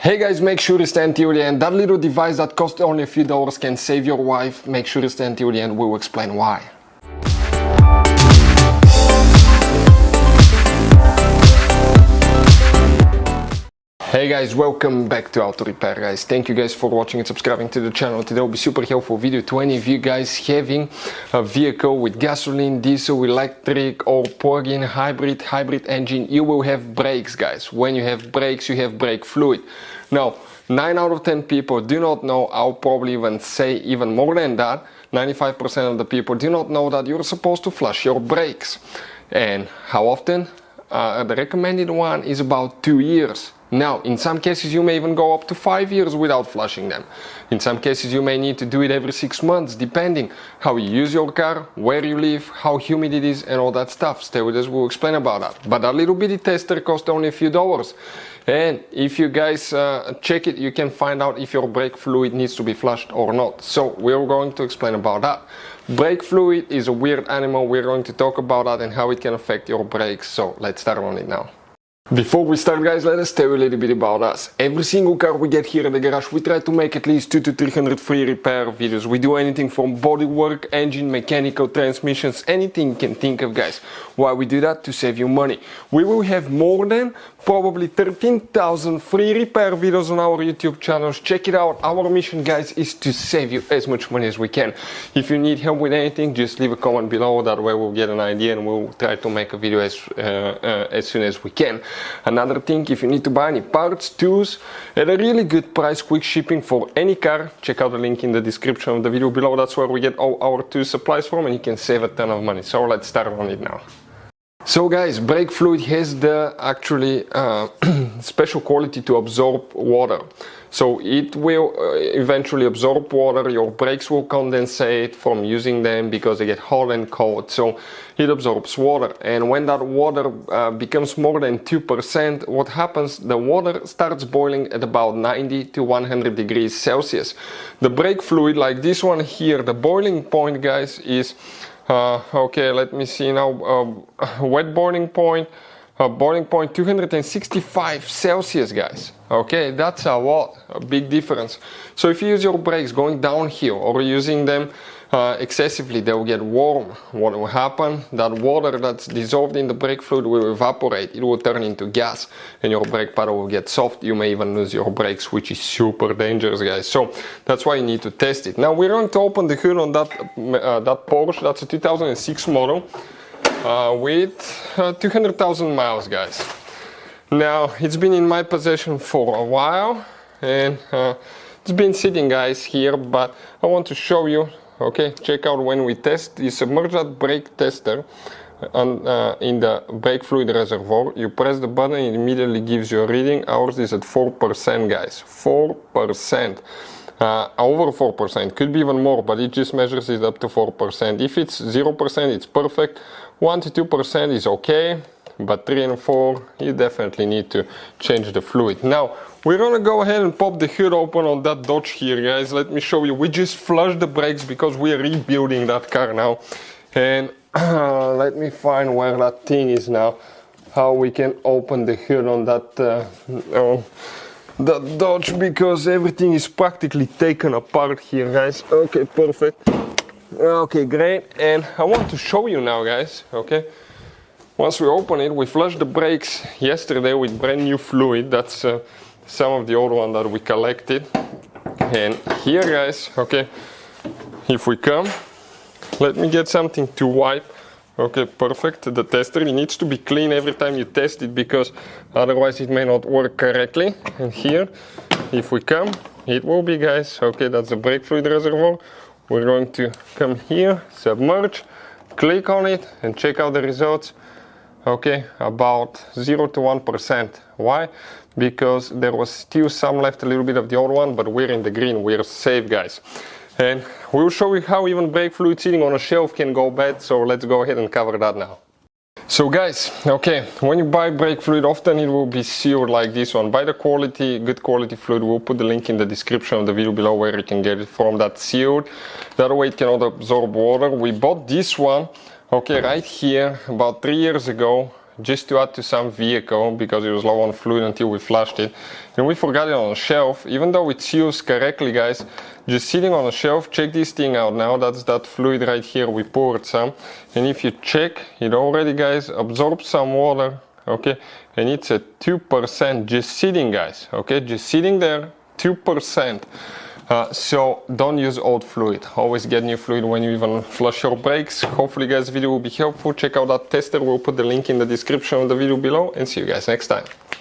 Hey guys, make sure to stay until the end. That little device that costs only a few dollars can save your life. Make sure to stay until the end. We will explain why. Hey guys, welcome back to Auto Repair guys. Thank you guys for watching and subscribing to the channel. Today will be super helpful video to any of you guys having a vehicle with gasoline, diesel, electric or plug-in hybrid engine. You will have brakes guys. When you have brakes, you have brake fluid. Now 9 out of 10 people do not know. I'll probably even say even more than that. 95% of the people do not know that you're supposed to flush your brakes. And how often? The recommended one is about 2 years. Now, in some cases you may even go up to 5 years without flushing them. In some cases you may need to do it every 6 months, depending how you use your car, where you live, how humid it is and all that stuff. Stay with us, we'll explain about that. But that little bitty tester costs only a few dollars. And if you guys check it, you can find out if your brake fluid needs to be flushed or not. So we're going to explain about that. Brake fluid is a weird animal. We're going to talk about that and how it can affect your brakes. So let's start on it now. Before we start guys, let us tell you a little bit about us. Every single car we get here in the garage, we try to make at least 200 to 300 free repair videos. We do anything from bodywork, engine, mechanical, transmissions, anything you can think of guys. Why we do that? To save you money. We will have more than probably 13,000 free repair videos on our YouTube channels. Check it out. Our mission guys is to save you as much money as we can. If you need help with anything, just leave a comment below. That way we'll get an idea and we'll try to make a video as soon as we can. Another thing, if you need to buy any parts, tools at a really good price, quick shipping for any car, check out the link in the description of the video below. That's where we get all our tool supplies from and you can save a ton of money. So let's start on it now. So guys, brake fluid has the actually special quality to absorb water. So it will eventually absorb water, your brakes will condensate from using them because they get hot and cold. So it absorbs water, and when that water becomes more than 2%, what happens? The water starts boiling at about 90 to 100 degrees Celsius. The brake fluid, like this one here, the boiling point guys is okay, let me see now, wet boiling point 265 Celsius guys. Okay, that's a lot, a big difference. So if you use your brakes going downhill or using them excessively, they will get warm. What will happen? That water that's dissolved in the brake fluid will evaporate. It will turn into gas and your brake pedal will get soft. You may even lose your brakes, which is super dangerous guys. So that's why you need to test it. Now we're going to open the hood on that Porsche. That's a 2006 model with 200,000 miles guys. Now it's been in my possession for a while and it's been sitting guys here, but I want to show you. Okay, check out when we test. You submerge that brake tester in the brake fluid reservoir. You press the button, it immediately gives you a reading. Ours is at 4% guys, 4%. Over 4%, could be even more, but it just measures it up to 4%. If it's 0%, it's perfect. 1 to 2% is okay, but 3 and 4, you definitely need to change the fluid. Now, we're gonna go ahead and pop the hood open on that Dodge here, guys. Let me show you. We just flushed the brakes because we're rebuilding that car now. And let me find where that thing is now. How we can open the hood on that that Dodge, because everything is practically taken apart here, guys. Okay, perfect. Okay, great. And I want to show you now, guys. Okay. Once we open it, we flushed the brakes yesterday with brand new fluid. That's some of the old one that we collected. And here guys, okay, if we come, let me get something to wipe. Okay, perfect. The tester, it needs to be clean every time you test it because otherwise it may not work correctly. And here, if we come, it will be guys, okay, that's the brake fluid reservoir. We're going to come here, submerge, click on it and check out the results. Okay, about 0 to 1%. Why? Because there was still some left, a little bit of the old one, but we're in the green, we're safe guys. And we'll show you how even brake fluid sitting on a shelf can go bad, so let's go ahead and cover that now. So guys, okay, when you buy brake fluid, often it will be sealed like this one. Buy the quality, good quality fluid. We'll put the link in the description of the video below where you can get it from. That's sealed. That way it cannot absorb water. We bought this one, okay, right here about 3 years ago. just to add to some vehicle because it was low on fluid until we flushed it, and we forgot it on a shelf. Even though it's used correctly, guys, just sitting on a shelf. Check this thing out now. That's that fluid right here. We poured some, and if you check it already, guys, absorbs some water. Okay, and it's at 2% just sitting, guys. Okay, just sitting there, 2%. So don't use old fluid. Always get new fluid when you even flush your brakes. Hopefully, guys, video will be helpful. Check out that tester. We'll put the link in the description of the video below, and see you guys next time.